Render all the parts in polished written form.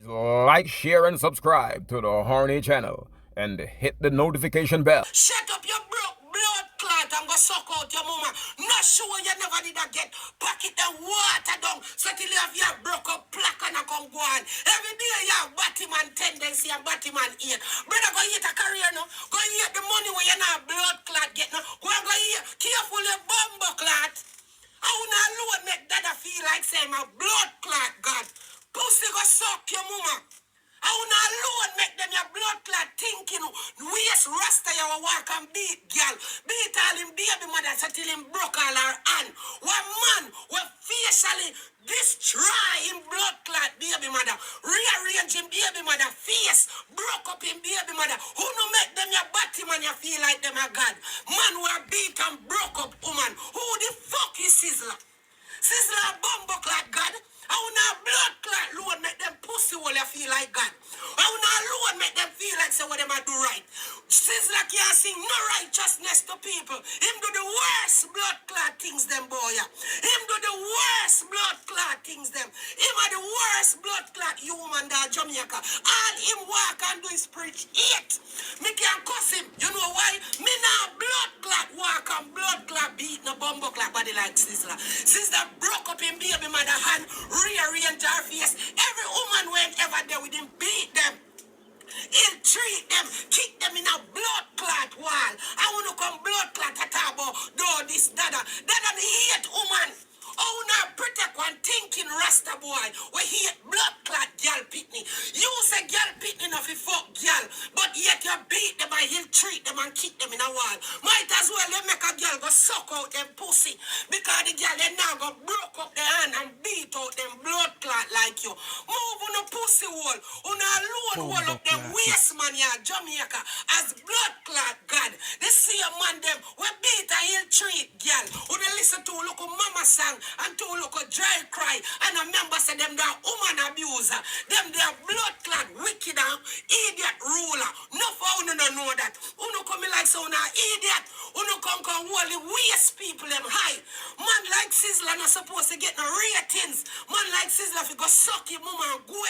Like, share, and subscribe to the Horny channel and hit the notification bell. Shut up your broke blood clot and go suck out your mama. Not sure you never did that get. Pack it the water down so till you have your broke up plaque and come go on. Every day you have Batman tendency and Batman eat. Brother, go eat a career now. Go eat the money where you not blood clot get now. Go and go eat. Careful your bumbo clot. I will not alone make dada feel like saying my blood clot, God. Pussy go suck your mama. I will not alone make them your blood clot thinking waste rasta you walk and beat girl. Beat all him baby mother so till him broke all her hand. One man will facially destroy him blood clot baby mother. Rearrange him baby mother face. Broke up him baby mother. Who no make them your body man you feel like them a God. Man were beat and broke up woman. Who the fuck is Sizzla? Sizzla bumbo clot God. I will not blood clot load make them pussy hole you feel like God. I will not load make them feel like say what them a do right. Sizzla can't sing no righteousness to people. Him do the worst blood clot things them boy. Him do the worst blood clot things them. Him are the worst blood clot human that Jamaica. All him walk and do is preach it. Me can't cuss him. You know why? Me now blood clot walk and blood clot beat no bumbo clot body like Sizzla. Sizzla broke up him baby mother hand. Rearrange her face. Every woman went ever there with him, beat them. He'll treat them, kick them in a blood clot wall. I want to come blood clot at about do this dada. Dada the hate woman. Oh, now protect one thinking Rasta boy. We hate blood clot girl pitney. You say girl pitney enough if fuck girl, but yet you beat them and he'll treat them and kick them in a wall. Might as well you make a girl go suck out them pussy because the girl they now go broke up their hand and beat out them blood clot like you. Move on a pussy hole, on a alone wall up them waste man here, Jamaica as blood clot God. They see a man them we beat and he'll treat girl. When they listen to look mama song and to look a dry cry and a member say them they are woman abuser, them they are blood clot wicked and idiot ruler. No for you don't know that. Uno come like so now idiot. Uno come holy waste people them high. Man like Sizzla not supposed to get no ratings. Man like Sizzla if you go suck your mama and go.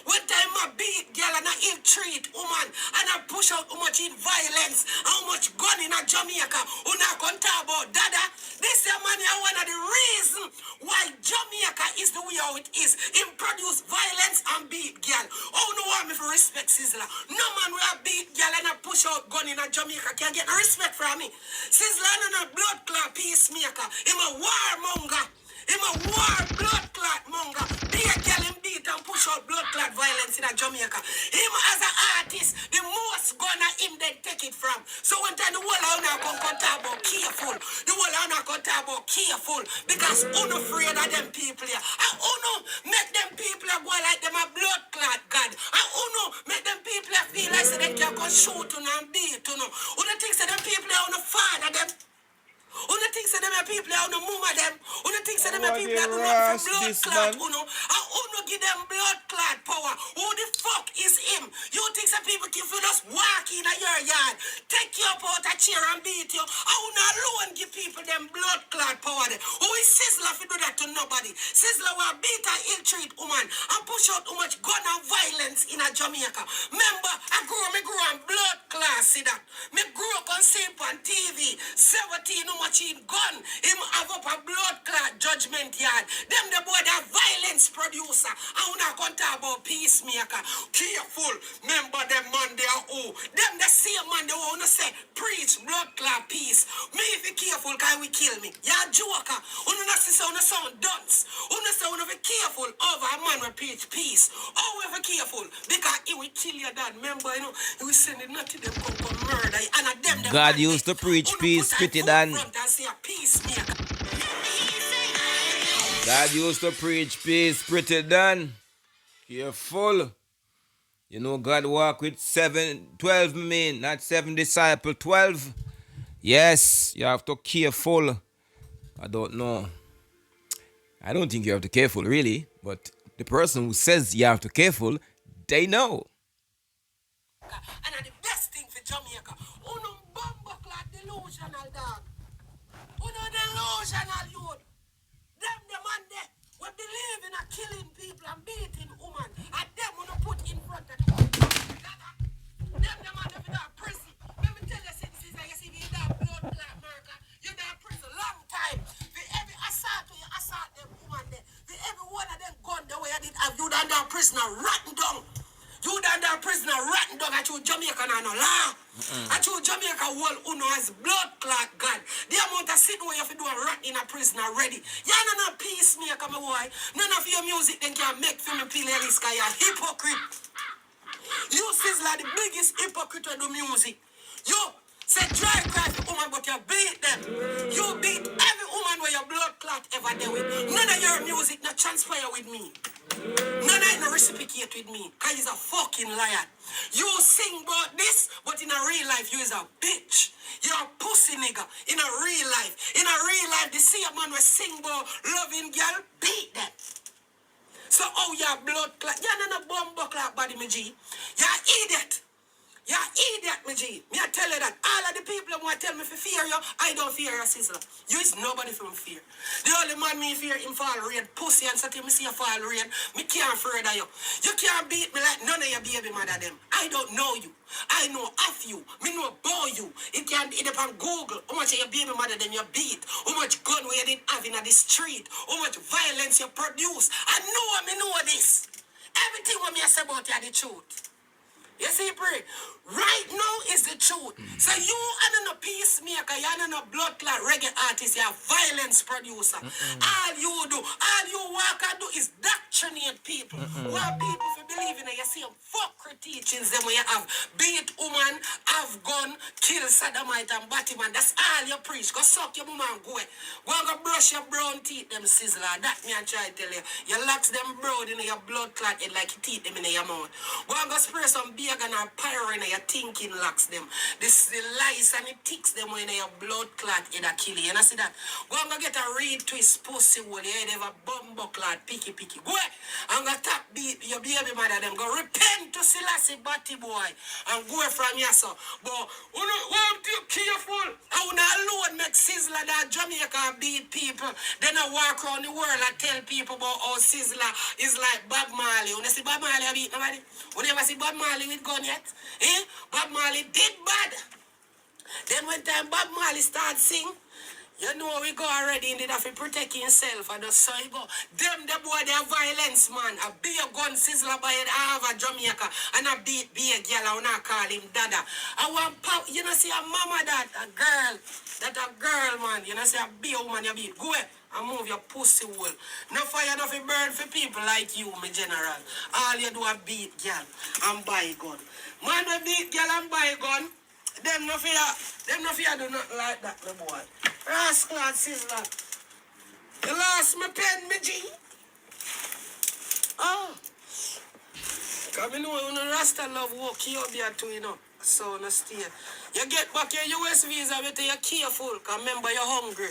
One time I beat girl and I ill treat woman and I push out how much in violence, how much gun in a Jamaica. Una come talk about dada. This man is one of the reasons why Jamaica is the way how it is. Him produce violence and beat girl. Oh no want me for respect Sizzla. No man will beat girl and I push out gun in a Jamaica can get no respect from me. Sizzla and a blood clot peacemaker. Him a warmonger. Him a war blood clot monger. Be a girl him beat and push out blood clot violence in a Jamaica. Him as an artist, the most gonna him then take it from. So one time the whole of now come talk about careful. The whole of now come talk about careful. Because uno afraid of them people here. And uno make them people go like them a blood clot God. And uno make them people feel like so they can go shoot uno and beat uno. Uno think that them people are uno father them. Uno think say them a people are uno mama them. Uno think say them a people are uno blood clot uno. And uno give them blood clot power. Who the fuck is him? You think some people can feel us walk in a your yard, take you up out a chair and beat you. And uno alone give people them blood clot power there. Who is Sizzla if you do that to nobody? Sizzla will beat and ill treat woman and push out too much gun and violence in a Jamaica. Remember, I grew on blood class, see that. Me grew up on Simp on TV, 17 much in gun. Him have up a blood clot judgment yard. Them the boy that violence producer. I wanna come talk about peacemaker. Careful. Remember them man they are who. Them the same man they wanna say preach blood clot peace. Me if you careful can we kill me. Ya joker. Uno not see sound dunce. Uno say uno be careful over a man will preach peace. However careful because he will kill your dad. Remember you know he will send it not to them come murder. And at them God used to preach peace, pretty Dan. God used to preach peace, pretty Dan. Careful. You know God walk with 12 men, not 7 disciples, 12. Yes, you have to careful. I don't know. I don't think you have to careful really, but the person who says you have to careful, they know. And the best thing for Jamaica, uno bumbo clot delusional dog. Uno delusional youth. Them the man there, we believe in a killing people and beating women. And them uno put down there prisoner rotten down. You down there prisoner rotten down. I choose Jamaica and no law. I choose Jamaica world uno as blood clot God. The amount of sin where you have to do a rat in a prison already. You know no peacemaker, my boy. None of your music then can make for me feel like you're a hypocrite. You Sizzla the biggest hypocrite of the music. You say dry cry for woman, but you beat them. You beat every woman where your blood clot ever there with. None of your music not transpire with me. None of it no reciprocate with me. Cause he's a fucking liar. You sing about this, but in a real life, you is a bitch. You're a pussy nigga. In a real life. In a real life, the same man will sing about loving girl, beat them. So, oh, you're blood clot. You're not a bomb clot body, me G. You're idiot. You're idiot, me G. Me I tell you that. All of the people who tell me to fear you, I don't fear you, Sizzla. You is nobody from fear. The only man me fear him fall rain. Pussy and something me see you fall rain. Me can't afraid of you. You can't beat me like none of your baby mother them. I don't know you. I know of you. Me know about you. It can it up on Google. How much of your baby mother them you beat. How much gun we didn't have in the street. How much violence you produce. I know this. Everything what me say about you are the truth. You see, Pree, right now is the truth. So you are not a peacemaker, you are not a blood clot reggae artist, you are a violence producer. All you do, all you work and do is doctrinate people. What people for believe in, you see hypocrite teachings them where you have beat woman, have gun, kill sodomite and Batman. That's all you preach. Go suck your mama and go. Go and go brush your brown teeth, them Sizzla. That me I try to tell you. You locks them brown in your blood clot head like you teeth them in your mouth. Go and go spray some Bagga and pyro in your thinking locks them. This the lice and it ticks them when your blood clot in a kill you. You know see that? Go and go get a reed twist pussy hole. You head have a bumbo clot picky. Go and go tap beat your baby mother them. Go repent to Selassie Batty boy and go from here so. But won't you careful? I will not alone make Sizzla that Jamaica beat people. Then I walk around the world and tell people about how Sizzla is like Bob Marley. When you see Bob Marley beat nobody? When you ever see Bob Marley with gun yet? Bob Marley did bad. Then when time Bob Marley start sing, you know we go already in the to protect himself and just so he go. Them the boy they are violence man. A be a gun Sizzla by it I have a Jamaica and a beat be a girl I wanna call him dada. I want power you know see a mama that a girl. That a girl man. You know see a be a woman you beat. Go ahead and move your pussy hole. No fire nothing burn for people like you, my general. All you do a beat girl and buy gun. Man we beat girl and buy gun. Them no fear do nothing like that, my boy. Rascal Sizzla. You lost my pen, me G. Oh. Because I know when a Rasta love walk you up here too, you know. So no stay. You get back your US visa, but you're careful. Because remember you're hungry.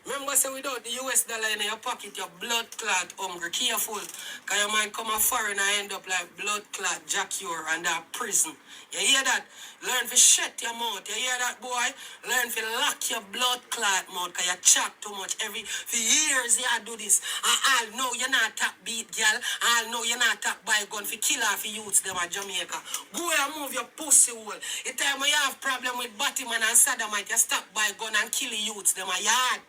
Remember, say without the US dollar in your pocket, your blood clot hungry. Careful. Because you might come a foreign and end up like blood clot Jacure and that prison. You hear that? Learn to shut your mouth. You hear that, boy? Learn to lock your blood clot mouth because you chat too much. For years you do this. And I'll know you're not top beat, girl. I'll know you're not top buy gun for kill off youths them at Jamaica. Go and move your pussy hole. The time when you have problem with Batman and Sodomite, you stop buy gun and kill youths them at yard.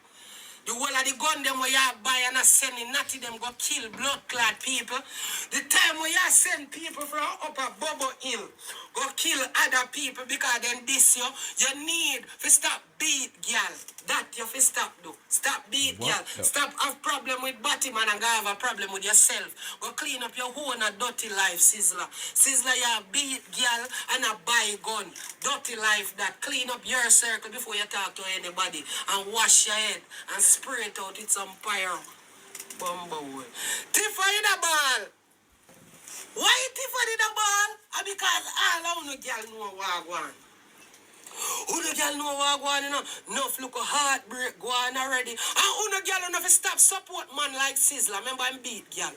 The whole of the gun them where you buy and sending natty them go kill blood clot people. The time where you send people from up a Bubble Hill go kill other people because then this you need to stop beat girl. That you have to stop do. Stop beat girl. Stop have problem with Batman and go have a problem with yourself. Go clean up your own dirty life, Sizzla. Sizzla you beat girl and a buy gun. Dirty life that clean up your circle before you talk to anybody and wash your head and spray it out with some pyro. Bumbo. Tiffa in the ball. Why Tiffa in the ball? Because all of the girl know what I want. Who the girl know what I want, you know? Enough look a heartbreak go on already. And who the girl enough stop support man like Sizzla. Remember I'm beat girl.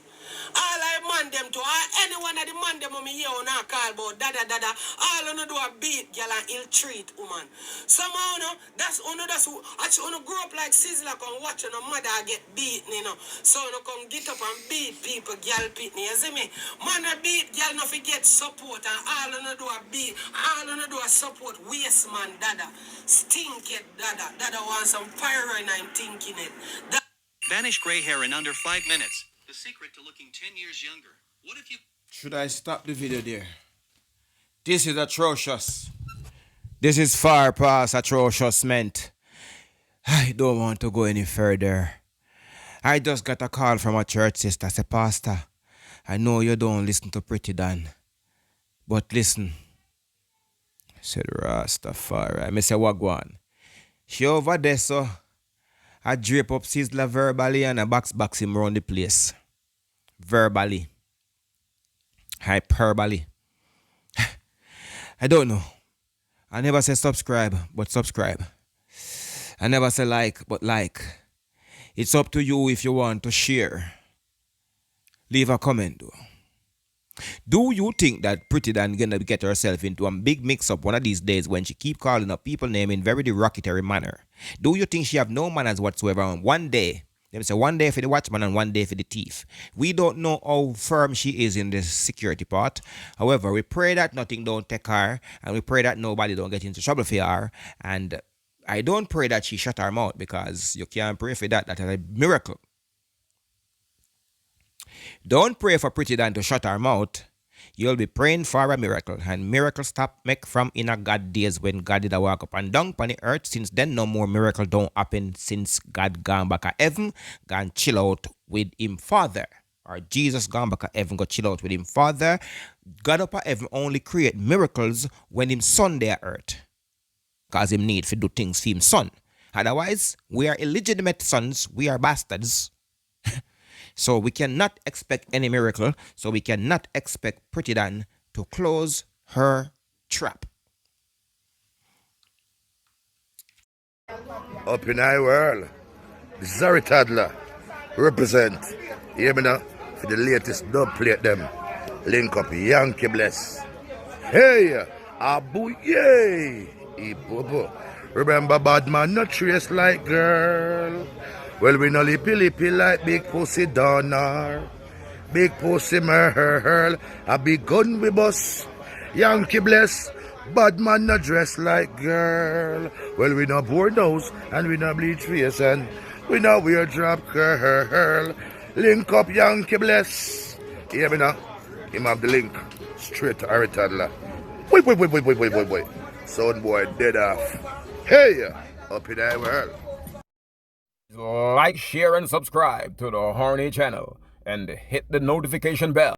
All I man them to, all anyone of the man them on me here on our call about dada. All you do a beat girl and ill treat woman. Somehow, you know, that's who actually grow up like Sizzla come watch your mother get beaten, you know. So you come get up and beat people, girl pitney, you see me? Man a beat girl no forget support and all you do a beat, all you do a support waste man dada. Stink it dada. Dada wants some pyro and I'm thinking it. Vanish gray hair in under 5 minutes. The secret to looking 10 years younger. What if you... Should I stop the video there? This is atrocious. This is far past atrocious meant. I don't want to go any further. I just got a call from a church sister. Say, Pastor, I know you don't listen to Pretty Dan, but listen. I said, Rastafari. I say, Wagwan. She over there, so I drape up Sizzla verbally and I box him around the place. Verbally. Hyperbole. I don't know. I never say subscribe, but subscribe. I never say like, but like. It's up to you if you want to share. Leave a comment though. Do you think that Pretty Dan gonna get herself into a big mix-up one of these days when she keep calling up people name in very derogatory manner? Do you think she have no manners whatsoever on one day? Them say one day for the watchman and one day for the thief. We don't know how firm she is in the security part. However, we pray that nothing don't take her, and we pray that nobody don't get into trouble for her. And I don't pray that she shut her mouth, because you can't pray for that. That is a miracle. Don't pray for Pretty Dan to shut her mouth. You'll be praying for a miracle. And miracle stop make from in a God days when God did a walk up and down on the earth. Since then, no more miracle don't happen since God gone back to heaven, gone chill out with him Father. Or Jesus gone back to heaven, go chill out with him Father. God up at heaven only create miracles when him son there earth. Because him need to do things for him son. Otherwise, we are illegitimate sons. We are bastards. So we cannot expect any miracle. So we cannot expect Pretty Dan to close her trap. Up in our world, this is Harry Toddler, represent, hear me now, for the latest dub plate them. Link up Yankee Bless. Hey, Abu Yay, Ibobo. Remember bad man not trace like girl. Well, we no lippy like big pussy donor. Big pussy merl, a big gun we bust. Yankee Bless, bad man no dress like girl. Well, we no bore nose and we no bleach face and we no wear drop curl. Link up Yankee Bless. Hear me now? Him have the link straight to Harry Toddler. Wait. Sound boy dead off. Hey, up in our world. Like, share, and subscribe to the Horny channel and hit the notification bell.